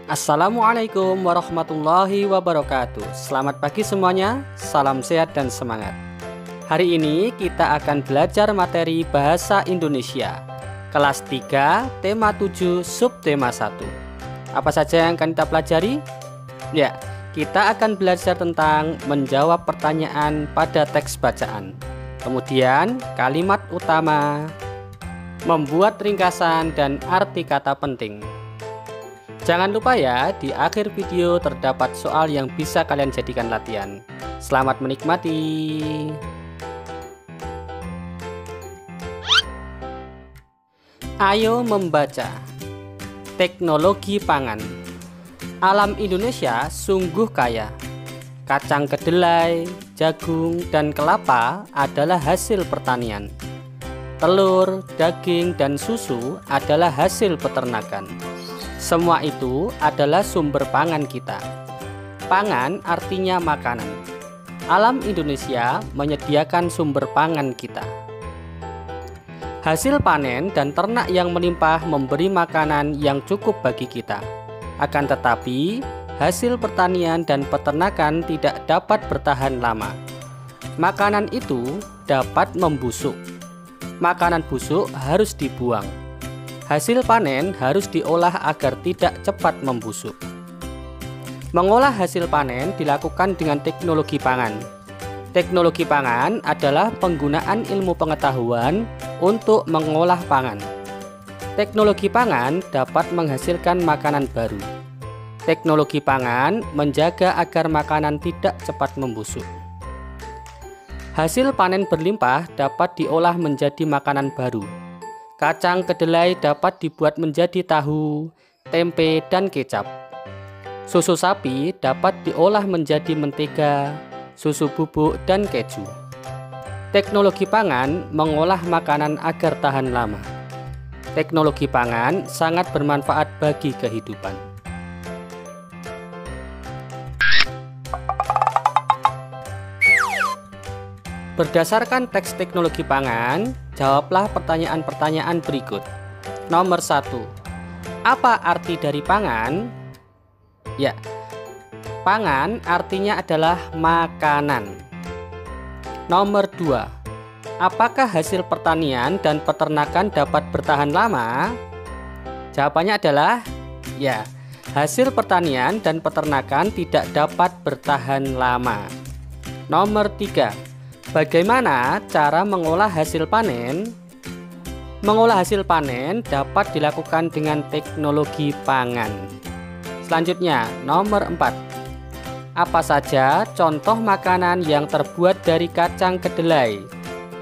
Assalamualaikum warahmatullahi wabarakatuh. Selamat pagi semuanya, salam sehat dan semangat. Hari ini kita akan belajar materi Bahasa Indonesia Kelas 3, Tema 7, Subtema 1. Apa saja yang akan kita pelajari? Ya, kita akan belajar tentang menjawab pertanyaan pada teks bacaan. Kemudian kalimat utama, membuat ringkasan dan arti kata penting. Jangan lupa ya, di akhir video terdapat soal yang bisa kalian jadikan latihan. Selamat menikmati. Ayo membaca. Teknologi pangan. Alam Indonesia sungguh kaya. Kacang kedelai, jagung, dan kelapa adalah hasil pertanian. Telur, daging, dan susu adalah hasil peternakan. Semua itu adalah sumber pangan kita. Pangan artinya makanan. Alam Indonesia menyediakan sumber pangan kita. Hasil panen dan ternak yang melimpah memberi makanan yang cukup bagi kita. Akan tetapi, hasil pertanian dan peternakan tidak dapat bertahan lama. Makanan itu dapat membusuk. Makanan busuk harus dibuang. Hasil panen harus diolah agar tidak cepat membusuk. Mengolah hasil panen dilakukan dengan teknologi pangan. Teknologi pangan adalah penggunaan ilmu pengetahuan untuk mengolah pangan. Teknologi pangan dapat menghasilkan makanan baru. Teknologi pangan menjaga agar makanan tidak cepat membusuk. Hasil panen berlimpah dapat diolah menjadi makanan baru. Kacang kedelai dapat dibuat menjadi tahu, tempe, dan kecap. Susu sapi dapat diolah menjadi mentega, susu bubuk, dan keju. Teknologi pangan mengolah makanan agar tahan lama. Teknologi pangan sangat bermanfaat bagi kehidupan. Berdasarkan teks teknologi pangan, jawablah pertanyaan-pertanyaan berikut. Nomor 1. Apa arti dari pangan? Ya, pangan artinya adalah makanan. Nomor 2. Apakah hasil pertanian dan peternakan dapat bertahan lama? Jawabannya adalah ya, hasil pertanian dan peternakan tidak dapat bertahan lama. Nomor 3. Bagaimana cara mengolah hasil panen? Mengolah hasil panen dapat dilakukan dengan teknologi pangan. Selanjutnya, nomor 4. Apa saja contoh makanan yang terbuat dari kacang kedelai?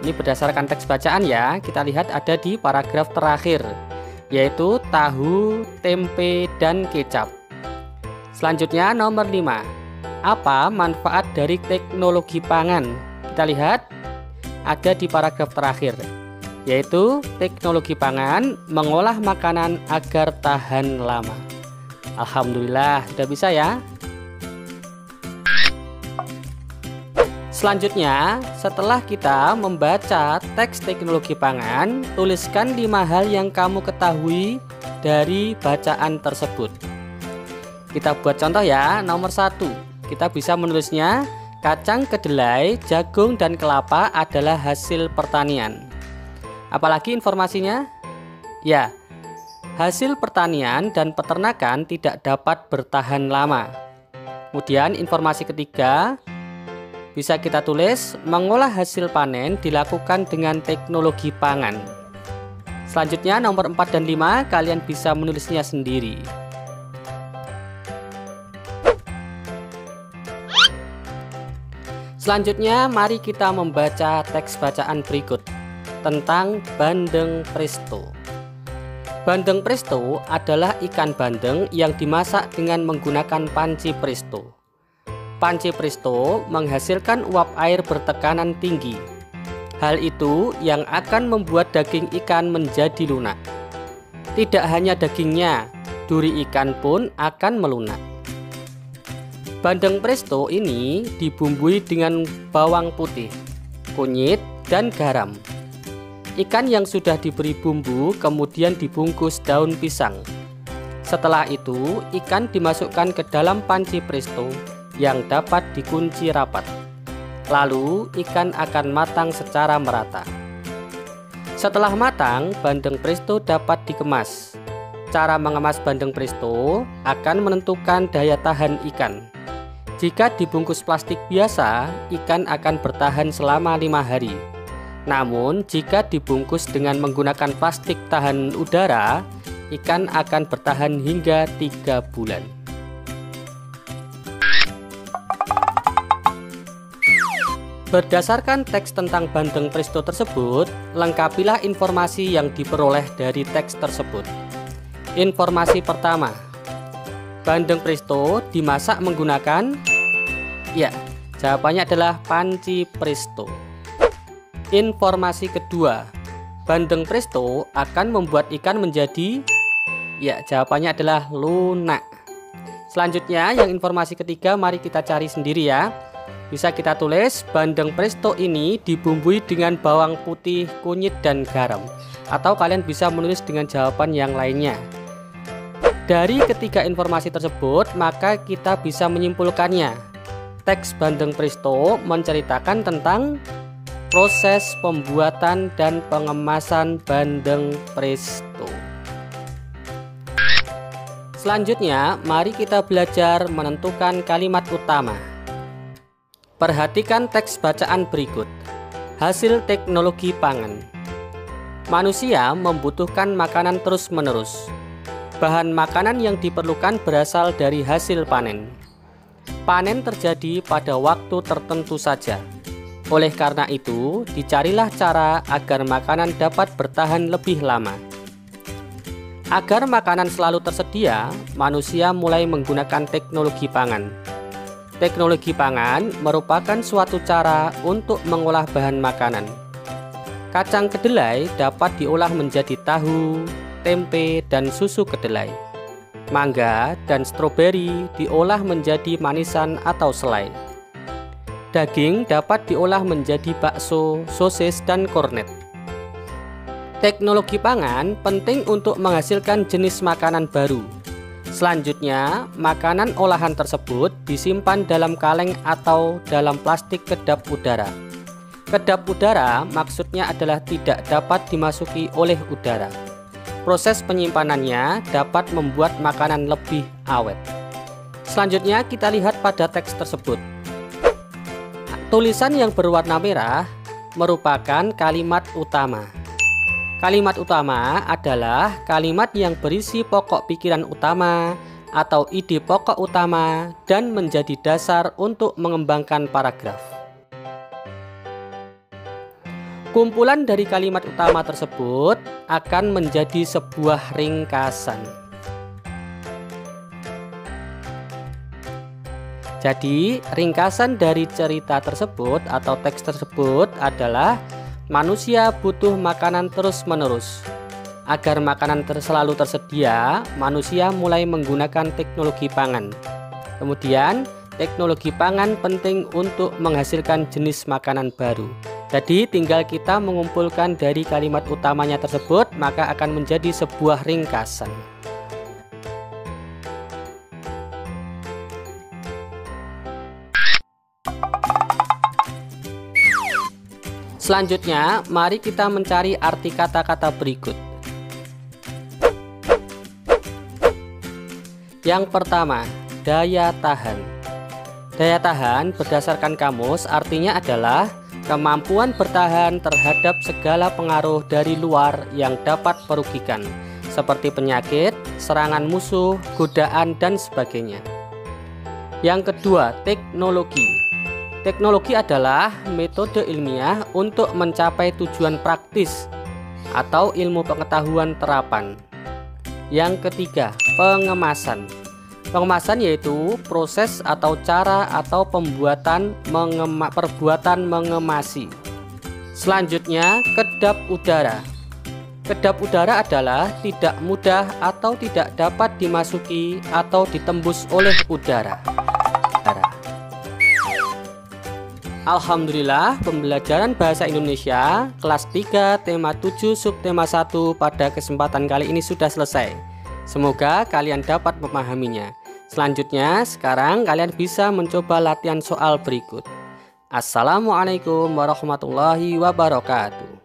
Ini berdasarkan teks bacaan ya, kita lihat ada di paragraf terakhir, yaitu tahu, tempe, dan kecap. Selanjutnya, nomor 5. Apa manfaat dari teknologi pangan? Kita lihat ada di paragraf terakhir, yaitu teknologi pangan mengolah makanan agar tahan lama. Alhamdulillah sudah bisa ya. Selanjutnya, setelah kita membaca teks teknologi pangan, tuliskan 5 hal yang kamu ketahui dari bacaan tersebut. Kita buat contoh ya. Nomor 1, kita bisa menulisnya, kacang kedelai, jagung, dan kelapa adalah hasil pertanian. Apalagi informasinya? Ya, hasil pertanian dan peternakan tidak dapat bertahan lama. Kemudian informasi ketiga, bisa kita tulis, mengolah hasil panen dilakukan dengan teknologi pangan. Selanjutnya nomor 4 dan 5, kalian bisa menulisnya sendiri. Selanjutnya, mari kita membaca teks bacaan berikut tentang bandeng presto. Bandeng presto adalah ikan bandeng yang dimasak dengan menggunakan panci presto. Panci presto menghasilkan uap air bertekanan tinggi. Hal itu yang akan membuat daging ikan menjadi lunak. Tidak hanya dagingnya, duri ikan pun akan melunak. Bandeng presto ini dibumbui dengan bawang putih, kunyit, dan garam. Ikan yang sudah diberi bumbu kemudian dibungkus daun pisang. Setelah itu, ikan dimasukkan ke dalam panci presto yang dapat dikunci rapat. Lalu, ikan akan matang secara merata. Setelah matang, bandeng presto dapat dikemas. Cara mengemas bandeng presto akan menentukan daya tahan ikan. Jika dibungkus plastik biasa, ikan akan bertahan selama 5 hari. Namun, jika dibungkus dengan menggunakan plastik tahan udara, ikan akan bertahan hingga 3 bulan. Berdasarkan teks tentang bandeng presto tersebut, lengkapilah informasi yang diperoleh dari teks tersebut. Informasi pertama, bandeng presto dimasak menggunakan, ya, jawabannya adalah panci presto. Informasi kedua, bandeng presto akan membuat ikan menjadi, ya, jawabannya adalah lunak. Selanjutnya, yang informasi ketiga, mari kita cari sendiri ya. Bisa kita tulis, bandeng presto ini dibumbui dengan bawang putih, kunyit, dan garam. Atau kalian bisa menulis dengan jawaban yang lainnya. Dari ketiga informasi tersebut, maka kita bisa menyimpulkannya. Teks bandeng presto menceritakan tentang proses pembuatan dan pengemasan bandeng presto. Selanjutnya, mari kita belajar menentukan kalimat utama. Perhatikan teks bacaan berikut. Hasil teknologi pangan. Manusia membutuhkan makanan terus-menerus. Bahan makanan yang diperlukan berasal dari hasil panen. Panen terjadi pada waktu tertentu saja. Oleh karena itu, dicarilah cara agar makanan dapat bertahan lebih lama. Agar makanan selalu tersedia, manusia mulai menggunakan teknologi pangan. Teknologi pangan merupakan suatu cara untuk mengolah bahan makanan. Kacang kedelai dapat diolah menjadi tahu, tempe, dan susu kedelai. Mangga dan stroberi diolah menjadi manisan atau selai. Daging dapat diolah menjadi bakso, sosis, dan kornet. Teknologi pangan penting untuk menghasilkan jenis makanan baru. Selanjutnya, makanan olahan tersebut disimpan dalam kaleng atau dalam plastik kedap udara. Kedap udara maksudnya adalah tidak dapat dimasuki oleh udara. Proses penyimpanannya dapat membuat makanan lebih awet. Selanjutnya, kita lihat pada teks tersebut. Tulisan yang berwarna merah merupakan kalimat utama. Kalimat utama adalah kalimat yang berisi pokok pikiran utama atau ide pokok utama dan menjadi dasar untuk mengembangkan paragraf. Kumpulan dari kalimat utama tersebut akan menjadi sebuah ringkasan. Jadi, ringkasan dari cerita tersebut atau teks tersebut adalah manusia butuh makanan terus-menerus. Agar makanan selalu tersedia, manusia mulai menggunakan teknologi pangan. Kemudian, teknologi pangan penting untuk menghasilkan jenis makanan baru. Jadi, tinggal kita mengumpulkan dari kalimat utamanya tersebut, maka akan menjadi sebuah ringkasan. Selanjutnya, mari kita mencari arti kata-kata berikut. Yang pertama, daya tahan. Daya tahan berdasarkan kamus artinya adalah kemampuan bertahan terhadap segala pengaruh dari luar yang dapat merugikan, seperti penyakit, serangan musuh, godaan, dan sebagainya. Yang kedua, teknologi. Teknologi adalah metode ilmiah untuk mencapai tujuan praktis atau ilmu pengetahuan terapan. Yang ketiga, pengemasan. Pengemasan yaitu proses atau cara atau perbuatan mengemasi. Selanjutnya, kedap udara. Kedap udara adalah tidak mudah atau tidak dapat dimasuki atau ditembus oleh udara. Alhamdulillah, pembelajaran bahasa Indonesia kelas 3 tema 7 subtema 1 pada kesempatan kali ini sudah selesai. Semoga kalian dapat memahaminya. Selanjutnya, sekarang kalian bisa mencoba latihan soal berikut. Assalamualaikum warahmatullahi wabarakatuh.